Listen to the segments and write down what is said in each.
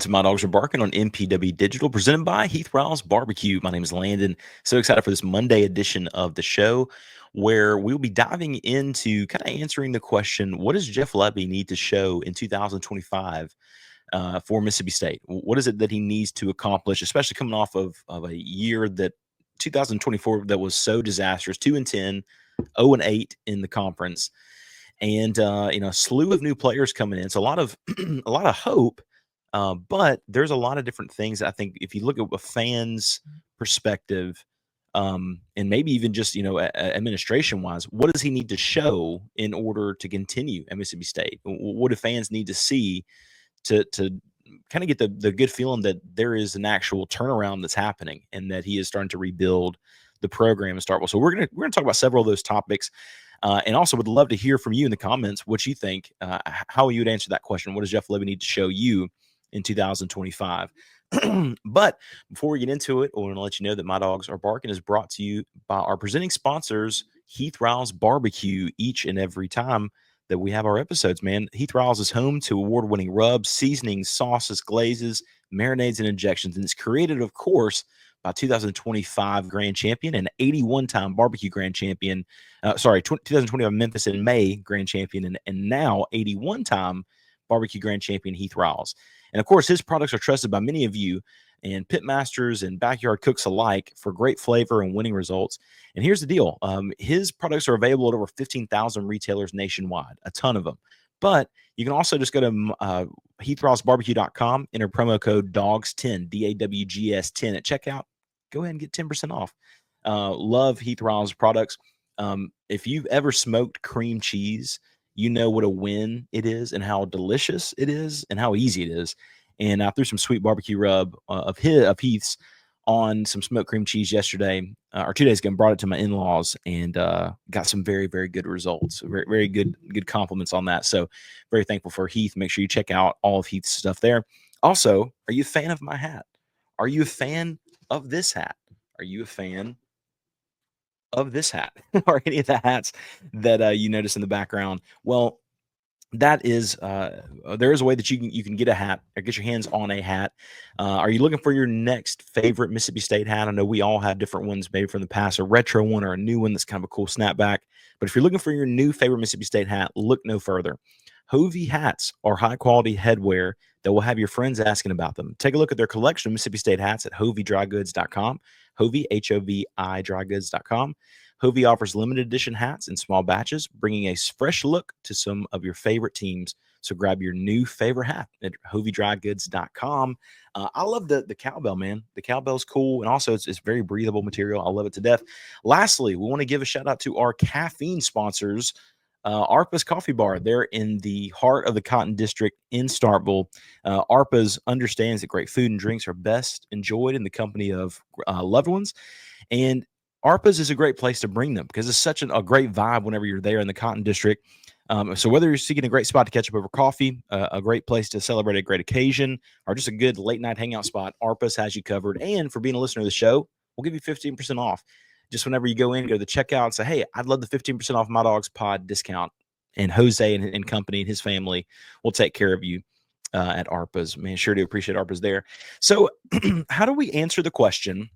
To My Dogs Are Barking on MPW Digital, presented by Heath Riles Barbecue. My name is Landon. So excited for this Monday edition of the show where we'll be diving into kind of answering the question, what does Jeff Lebby need to show in 2025 for Mississippi State? What is it that he needs to accomplish, especially coming off of a year that 2024 that was so disastrous, 2-10, 0-8 in the conference, and a slew of new players coming in. So a lot of a lot of hope, but there's a lot of different things. I think if you look at a fan's perspective, and maybe even just administration wise, what does he need to show in order to continue at Mississippi State? What do fans need to see to kind of get the good feeling that there is an actual turnaround that's happening and that he is starting to rebuild the program and start well. So we're gonna talk about several of those topics. And also would love to hear from you in the comments what you think, how you would answer that question. What does Jeff Lebby need to show you in 2025? But before we get into it, I want to let you know that My Dogs Are Barking is brought to you by our presenting sponsors, Heath Riles Barbecue, each and every time that we have our episodes, man. Heath Riles is home to award-winning rubs, seasonings, sauces, glazes, marinades, and injections. And it's created, of course, by 2025 grand champion and 81-time barbecue grand champion. 2025 Memphis in May grand champion, and now 81-time barbecue grand champion Heath Riles. And of course, his products are trusted by many of you and pitmasters and backyard cooks alike for great flavor and winning results. And here's the deal. His products are available at over 15,000 retailers nationwide, a ton of them. But you can also just go to HeathRilesBarbecue.com, enter promo code DAWGS10, DAWGS10 at checkout. Go ahead and get 10% off. Love Heath Riles products. If you've ever smoked cream cheese, you know what a win it is and how delicious it is and how easy it is. And I threw some sweet barbecue rub of Heath's on some smoked cream cheese yesterday or 2 days ago and brought it to my in-laws and got some very, very good results. Very, very good compliments on that. So very thankful for Heath. Make sure you check out all of Heath's stuff there. Also, are you a fan of my hat? Are you a fan of this hat? Are you a fan of this hat or any of the hats that you notice in the background? Well, that is there is a way that you can get a hat or get your hands on a hat. Are you looking for your next favorite Mississippi State hat? I know we all have different ones, maybe from the past, a retro one or a new one that's kind of a cool snapback. But if you're looking for your new favorite Mississippi State hat, look no further. Hovey hats are high quality headwear that will have your friends asking about them. Take a look at their collection of Mississippi State hats at hoveydrygoods.com. Hovey, Hovi, drygoods.com. Hovey offers limited edition hats in small batches, bringing a fresh look to some of your favorite teams. So grab your new favorite hat at hoveydrygoods.com. I love the cowbell, man. The cowbell's cool, and also it's very breathable material. I love it to death. Lastly, we want to give a shout out to our caffeine sponsors, ARPA's Coffee Bar. They're in the heart of the Cotton District in Starkville. ARPA's understands that great food and drinks are best enjoyed in the company of loved ones, and ARPA's is a great place to bring them because it's such a great vibe whenever you're there in the Cotton District. So whether you're seeking a great spot to catch up over coffee, a great place to celebrate a great occasion, or just a good late night hangout spot, ARPA's has you covered. And for being a listener of the show, we'll give you 15% off. Just whenever you go in, go to the checkout and say, hey, I'd love the 15% off MyDawgsPod discount. And Jose and company and his family will take care of you at ARPA's. Man, sure do appreciate ARPA's there. So how do we answer the question,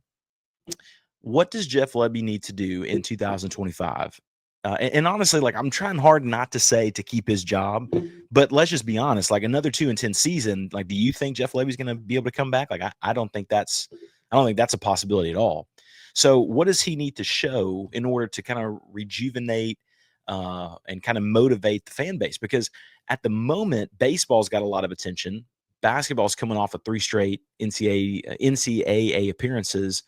what does Jeff Lebby need to do in 2025? And honestly, like, I'm trying hard not to say to keep his job, but let's just be honest. Like, another 2-10 season, like, do you think Jeff Lebby's going to be able to come back? Like, I don't think that's a possibility at all. So what does he need to show in order to kind of rejuvenate and kind of motivate the fan base? Because at the moment, baseball's got a lot of attention. Basketball's coming off of 3 straight NCAA appearances.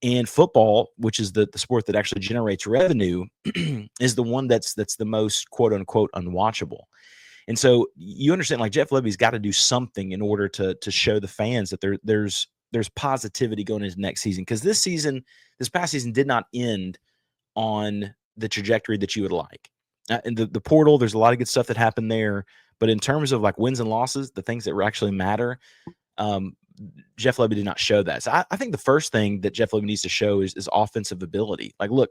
And football, which is the sport that actually generates revenue, is the one that's the most quote unquote unwatchable. And so you understand, like, Jeff Lebby's got to do something in order to show the fans that there's positivity going into next season. Because this past season did not end on the trajectory that you would like. And the portal, there's a lot of good stuff that happened there. But in terms of like wins and losses, the things that actually matter, Jeff Lebby did not show that. So I think the first thing that Jeff Lebby needs to show is offensive ability. Like, look,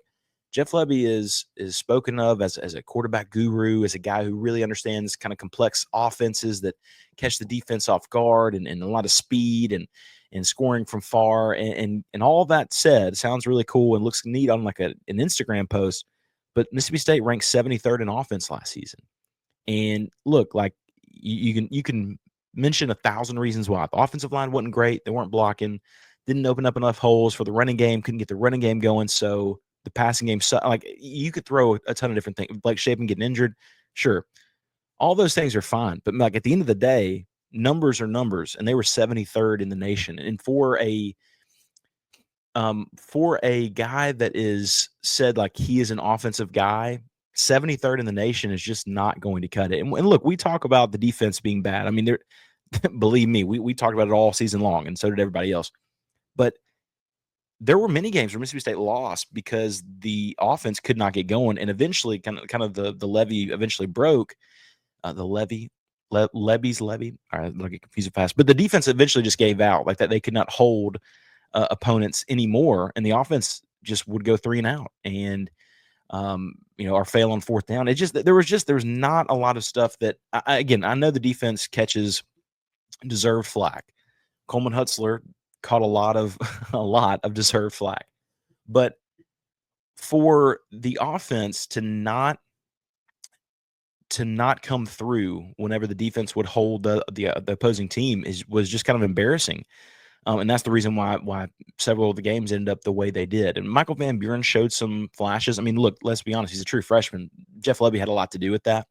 Jeff Lebby is spoken of as a quarterback guru, as a guy who really understands kind of complex offenses that catch the defense off guard and a lot of speed and scoring from far. And all that said, sounds really cool and looks neat on like an Instagram post. But Mississippi State ranked 73rd in offense last season. And look, like you can mention 1,000 reasons why. The offensive line wasn't great. They weren't blocking, didn't open up enough holes for the running game, couldn't get the running game going. So the passing game, like you could throw a ton of different things, like Shapen getting injured. Sure. All those things are fine. But like at the end of the day, numbers are numbers, and they were 73rd in the nation. And for a guy that is said like he is an offensive guy, 73rd in the nation is just not going to cut it. And look, we talk about the defense being bad. I mean, there, believe me, we talked about it all season long, and so did everybody else. But there were many games where Mississippi State lost because the offense could not get going, and eventually, kind of the levee eventually broke. The levee, Lebby's levee. All right, don't get confused fast. But the defense eventually just gave out, like that they could not hold opponents anymore, and the offense just would go 3 and out, and or fail on 4th down. It just there was not a lot of stuff that again, I know the defense catches deserved flack. Coleman Hutzler caught a lot of deserved flack, but for the offense to not come through whenever the defense would hold the opposing team was just kind of embarrassing. And that's the reason why several of the games ended up the way they did. And Michael Van Buren showed some flashes. I mean, look, let's be honest, he's a true freshman. Jeff Lebby had a lot to do with that.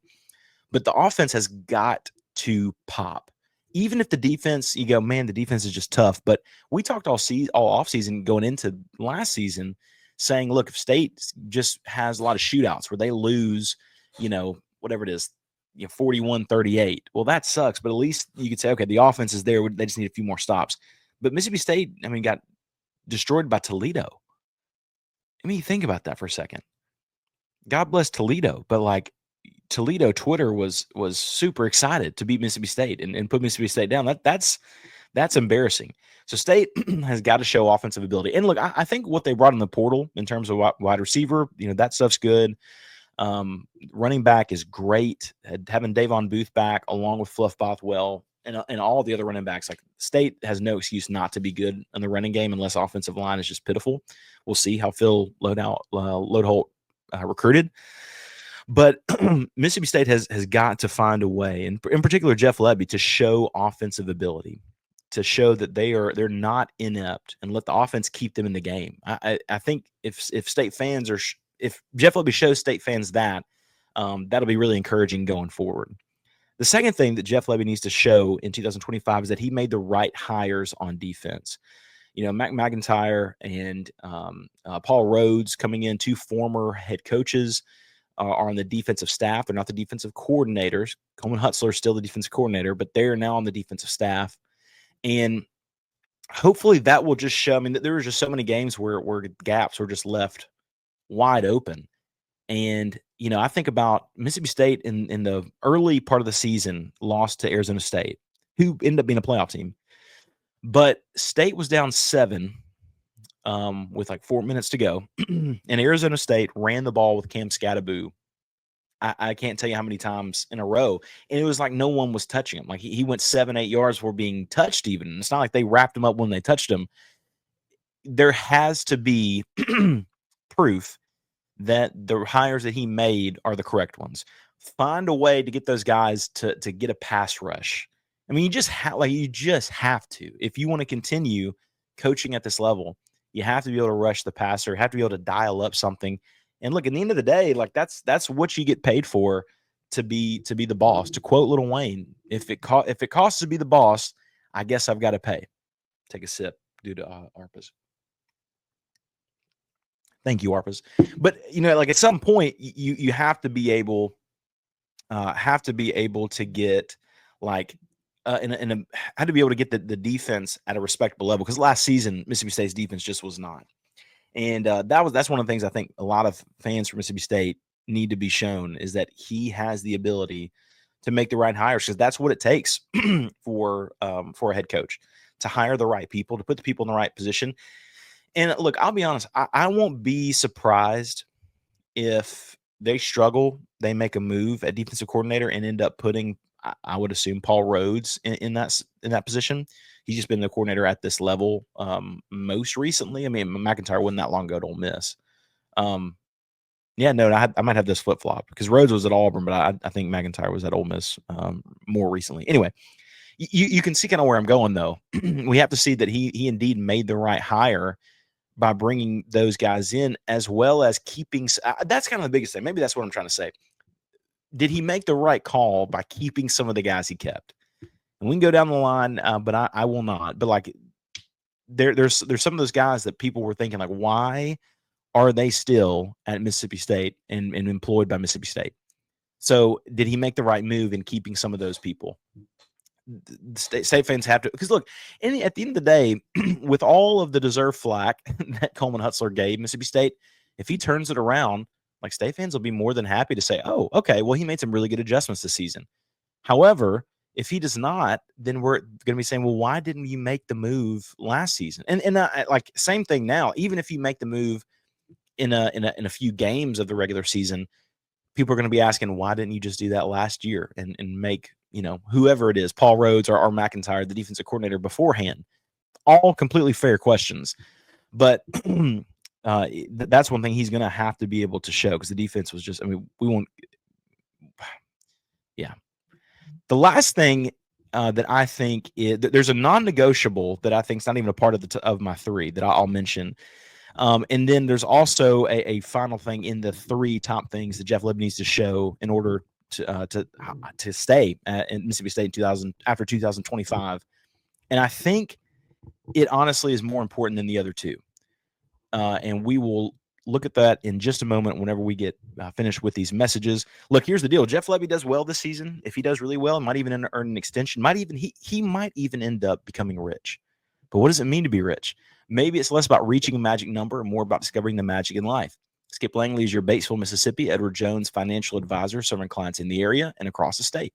But the offense has got to pop. Even if the defense, you go, man, the defense is just tough. But we talked all offseason going into last season saying, look, if State just has a lot of shootouts where they lose, whatever it is, 41-38, well, that sucks. But at least you could say, okay, the offense is there. They just need a few more stops. But Mississippi State, I mean, got destroyed by Toledo. I mean, think about that for a second. God bless Toledo, but like Toledo Twitter was super excited to beat Mississippi State and put Mississippi State down. That's embarrassing. So State has got to show offensive ability. And look, I think what they brought in the portal in terms of wide receiver, that stuff's good. Running back is great. Having Davon Booth back along with Fluff Bothwell and all the other running backs, like State has no excuse not to be good in the running game unless offensive line is just pitiful. We'll see how Phil Loadholt recruited. But Mississippi State has got to find a way, and in particular Jeff Lebby, to show offensive ability, to show that they're not inept, and let the offense keep them in the game. I think if State fans if Jeff Lebby shows State fans that, that'll be really encouraging going forward. The second thing that Jeff Lebby needs to show in 2025 is that he made the right hires on defense. Mac McIntyre and Paul Rhodes coming in, 2 former head coaches, are on the defensive staff. They're not the defensive coordinators. Coleman Hutzler is still the defensive coordinator, but they're now on the defensive staff. And hopefully that will just show. I mean, there were just so many games where gaps were just left wide open. And, I think about Mississippi State in the early part of the season lost to Arizona State, who ended up being a playoff team. But State was down 7 with like 4 minutes to go. And Arizona State ran the ball with Cam Scattaboo. I can't tell you how many times in a row. And it was like no one was touching him. Like he went 7-8 yards before being touched even. And it's not like they wrapped him up when they touched him. There has to be proof that the hires that he made are the correct ones. Find a way to get those guys to get a pass rush. I mean, you just have to. If you want to continue coaching at this level, you have to be able to rush the passer, have to be able to dial up something. And look, at the end of the day, like that's what you get paid for, to be the boss. To quote Lil Wayne, if it costs to be the boss, I guess I've got to pay. Take a sip due to ARPAs. Thank you, ARPAs. But like at some point, you have to be able to get like had to be able to get the defense at a respectable level, because last season Mississippi State's defense just was not. And that's one of the things I think a lot of fans from Mississippi State need to be shown, is that he has the ability to make the right hires, because that's what it takes for a head coach, to hire the right people, to put the people in the right position. And look, I'll be honest, I won't be surprised if they struggle, they make a move at defensive coordinator and end up putting, I would assume, Paul Rhodes in that position. He's just been the coordinator at this level most recently. I mean, McIntyre wasn't that long ago at Ole Miss. Yeah, no, I might have this flip flop because Rhodes was at Auburn, but I think McIntyre was at Ole Miss more recently. Anyway, you can see kind of where I'm going though. We have to see that he indeed made the right hire by bringing those guys in, as well as keeping. That's kind of the biggest thing. Maybe that's what I'm trying to say. Did he make the right call by keeping some of the guys he kept? And we can go down the line, but I will not. But like, there's some of those guys that people were thinking like, why are they still at Mississippi State and employed by Mississippi State? So did he make the right move in keeping some of those people? State fans have to, because look, at the end of the day, with all of the deserved flack that Coleman Hutzler gave Mississippi State, if he turns it around, like, State fans will be more than happy to say, oh, okay, well, he made some really good adjustments this season. However, if he does not, then we're going to be saying, well, why didn't you make the move last season? And like, same thing now. Even if you make the move in a few games of the regular season, people are going to be asking, why didn't you just do that last year and make, whoever it is, Paul Rhodes or McIntyre, the defensive coordinator, beforehand? All completely fair questions. But that's one thing he's going to have to be able to show, because the defense was just, we won't. Yeah. The last thing that I think is that there's a non-negotiable that I think is not even a part of my three that I'll mention. And then there's also a final thing in the three top things that Jeff Lebby needs to show in order to stay in Mississippi State after 2025. And I think it honestly is more important than the other two. And we will look at that in just a moment whenever we get finished with these messages. Look, here's the deal. Jeff Lebby does well this season. If he does really well, might even earn an extension. He might even end up becoming rich. But what does it mean to be rich? Maybe it's less about reaching a magic number and more about discovering the magic in life. Skip Langley is your Batesville, Mississippi, Edward Jones financial advisor, serving clients in the area and across the state.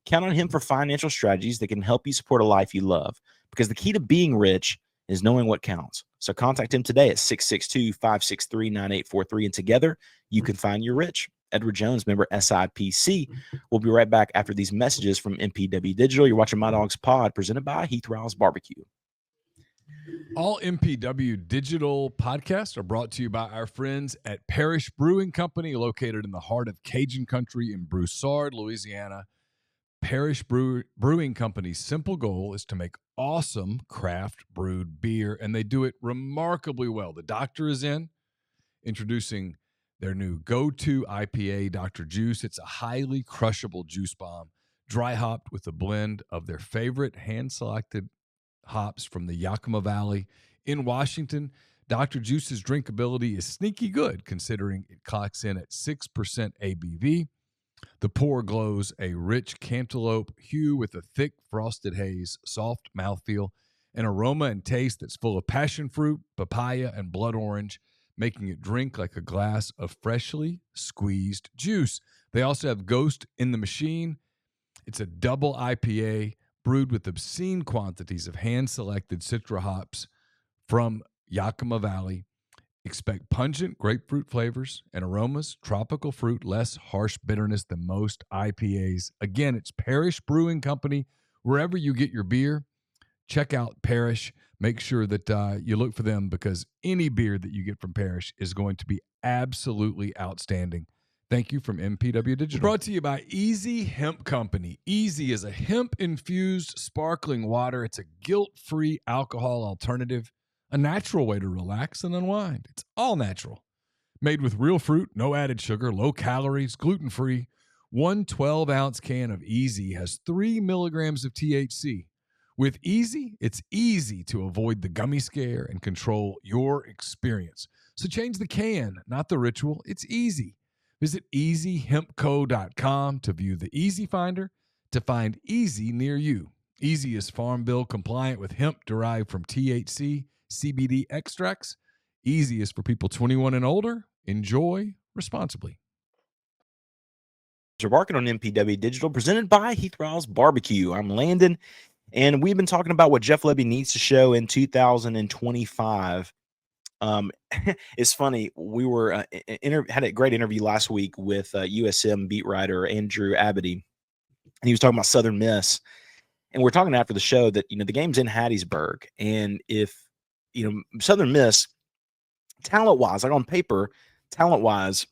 Count on him for financial strategies that can help you support a life you love, because the key to being rich is knowing what counts. So contact him today at 662-563-9843, and together you can find your rich. Edward Jones, member SIPC. We'll be right back after these messages from MPW Digital. You're watching My Dogs Pod, presented by Heath Riles Barbecue. All MPW Digital podcasts are brought to you by our friends at Parish Brewing Company, located in the heart of Cajun country in Broussard, Louisiana. Parish Brewing Company's simple goal is to make awesome craft brewed beer, and they do it remarkably well. The doctor is introducing their new go-to IPA, Dr. Juice. It's a highly crushable juice bomb, dry hopped with a blend of their favorite hand-selected hops from the Yakima Valley in Washington. Dr. Juice's drinkability is sneaky good, considering it clocks in at 6% ABV. The pour glows a rich cantaloupe hue with a thick frosted haze, soft mouthfeel, an aroma and taste that's full of passion fruit, papaya, and blood orange, making it drink like a glass of freshly squeezed juice. They also have Ghost in the Machine. It's a double IPA brewed with obscene quantities of hand-selected Citra hops from Yakima Valley. Expect pungent grapefruit flavors and aromas, tropical fruit, less harsh bitterness than most IPAs. Again, it's Parish Brewing Company. Wherever you get your beer, check out Parish. Make sure that you look for them, because any beer that you get from Parish is going to be absolutely outstanding. Thank you from MPW Digital. Brought to you by Easy Hemp Company. Easy is a hemp-infused sparkling water. It's a guilt-free alcohol alternative, a natural way to relax and unwind. It's all natural. Made with real fruit, no added sugar, low calories, gluten-free. One 12-ounce can of Easy has 3 milligrams of THC. With Easy, it's easy to avoid the gummy scare and control your experience. So change the can, not the ritual. It's easy. Visit EasyHempCo.com to view the Easy Finder to find Easy near you. Easy is Farm Bill compliant with hemp derived from THC, CBD extracts. Easy is for people 21 and older. Enjoy responsibly. You're barking on MPW Digital, presented by Heath Riles Barbecue. I'm Landon, and we've been talking about what Jeff Lebby needs to show in 2025 It's funny. We were had a great interview last week with USM beat writer Andrew Abity, and he was talking about Southern Miss. And we're talking after the show that the game's in Hattiesburg, and if Southern Miss, talent wise, like on paper, talent wise,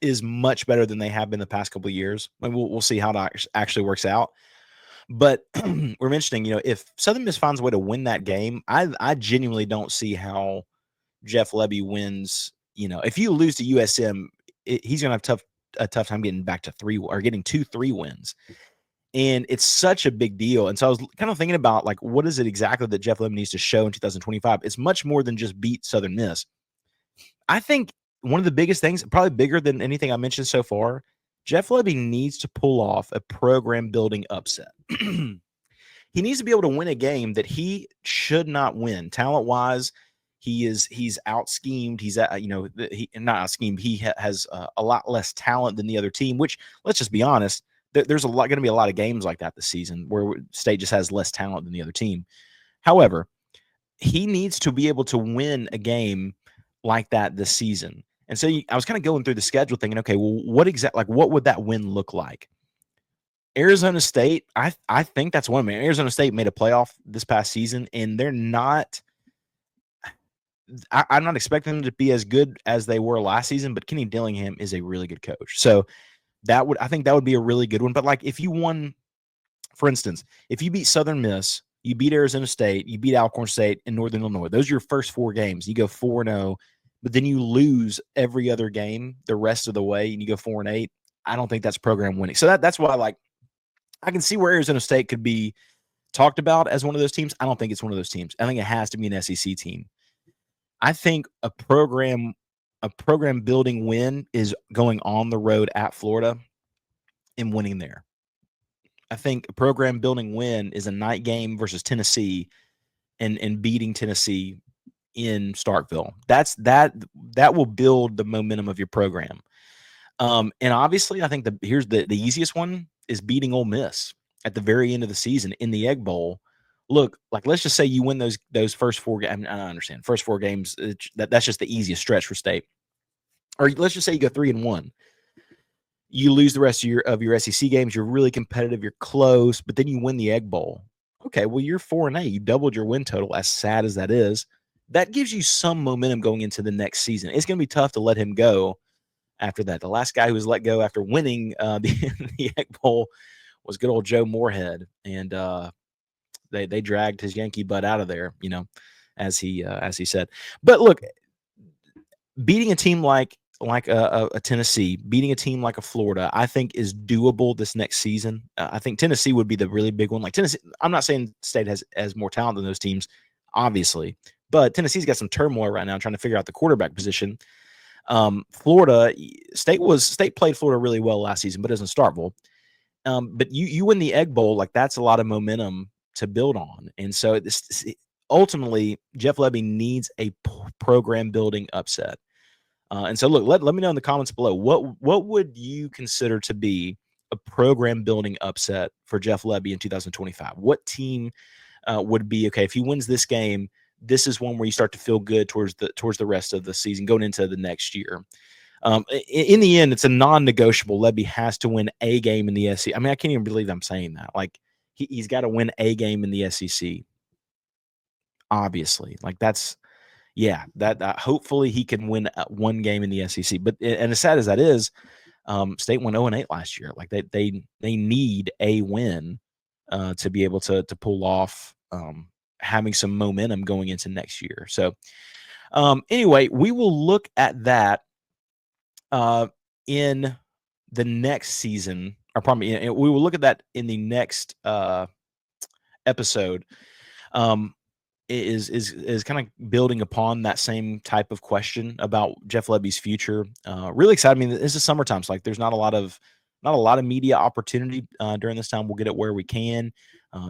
is much better than they have been the past couple of years. And we'll see how that actually works out. But we're mentioning, if Southern Miss finds a way to win that game, I genuinely don't see how Jeff Lebby wins. If you lose to USM, he's going to have a tough time getting back to 3 or getting 2-3 wins. And it's such a big deal. And so I was kind of thinking about, like, what is it exactly that Jeff Lebby needs to show in 2025? It's much more than just beat Southern Miss. I think one of the biggest things, probably bigger than anything I mentioned so far, Jeff Lebby needs to pull off a program building upset. He needs to be able to win a game that he should not win. Talent wise, he's out schemed. He's not out schemed. He has a lot less talent than the other team. Which, let's just be honest, there's going to be a lot of games like that this season where State just has less talent than the other team. However, he needs to be able to win a game like that this season. And so I was kind of going through the schedule thinking, okay, well, what would that win look like? Arizona State, I think that's one of them. Arizona State made a playoff this past season, and they're not – I'm not expecting them to be as good as they were last season, but Kenny Dillingham is a really good coach. So I think that would be a really good one. But, like, if you won – for instance, if you beat Southern Miss, you beat Arizona State, you beat Alcorn State and Northern Illinois, those are your first 4 games. You go 4-0, but then you lose every other game the rest of the way, and you go 4-8. I don't think that's program winning. So that's why, like, I can see where Arizona State could be talked about as one of those teams. I don't think it's one of those teams. I think it has to be an SEC team. I think a program building win is going on the road at Florida and winning there. I think a program building win is a night game versus Tennessee and beating Tennessee in Starkville. That will build the momentum of your program. And obviously, I think here's the easiest one is beating Ole Miss at the very end of the season in the Egg Bowl. Look, like, let's just say you win those first 4 games. I understand first 4 games. That's just the easiest stretch for State. Or let's just say you go 3-1. You lose the rest of your SEC games. You're really competitive. You're close, but then you win the Egg Bowl. Okay, well, you're 4-8. You doubled your win total. As sad as that is, that gives you some momentum going into the next season. It's going to be tough to let him go after that. The last guy who was let go after winning the Egg Bowl was good old Joe Moorhead, and they dragged his Yankee butt out of there, as he said. But look, beating a team like a Tennessee, beating a team like a Florida, I think is doable this next season. I think Tennessee would be the really big one. Like Tennessee, I'm not saying State has more talent than those teams, obviously, but Tennessee's got some turmoil right now trying to figure out the quarterback position. Florida State played Florida really well last season, but it was in Starkville. But you win the Egg Bowl, like, that's a lot of momentum to build on. And so ultimately, Jeff Lebby needs a program building upset. And so, look, let me know in the comments below, what would you consider to be a program building upset for Jeff Lebby in 2025? What team would be okay if he wins this game? This is one where you start to feel good towards the rest of the season going into the next year. In the end, it's a non-negotiable. Lebby has to win a game in the SEC. I mean, I can't even believe I'm saying that. Like, he's got to win a game in the SEC. Obviously, like, that's hopefully he can win one game in the SEC. But and as sad as that is, State went 0-8 last year. Like, they need a win to be able to pull off having some momentum going into next year. So anyway, we will look at that in the next season, or probably we will look at that in the next episode. Is kind of building upon that same type of question about Jeff Lebby's future. Really excited. I mean, this is summertime, so, like, there's not a lot of media opportunity during this time. We'll get it where we can.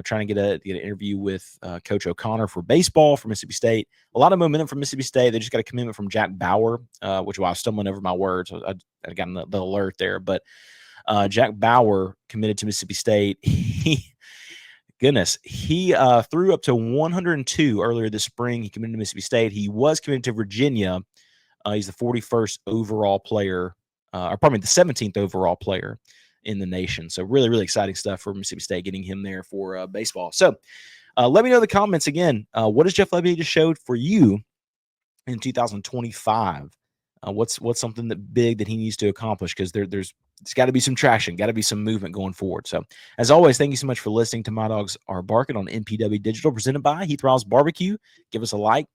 Trying to get an interview with Coach O'Connor for baseball for Mississippi State. A lot of momentum from Mississippi State. They just got a commitment from Jack Bauer, which, while I was stumbling over my words, I got the alert there. But Jack Bauer committed to Mississippi State. Goodness, he threw up to 102 earlier this spring. He committed to Mississippi State. He was committed to Virginia. He's the 41st overall player, or pardon me, the 17th overall player in the nation. So really, really exciting stuff for Mississippi State getting him there for baseball. So let me know in the comments again. What does Jeff Lebby just showed for you in 2025? What's something that big that he needs to accomplish? Because there's got to be some traction, got to be some movement going forward. So as always, thank you so much for listening to My Dogs Are Barking on MPW Digital, presented by Heath Riles Barbecue. Give us a like,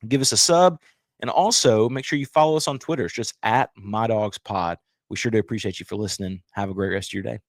give us a sub, and also make sure you follow us on Twitter. It's just at MyDawgsPod. We sure do appreciate you for listening. Have a great rest of your day.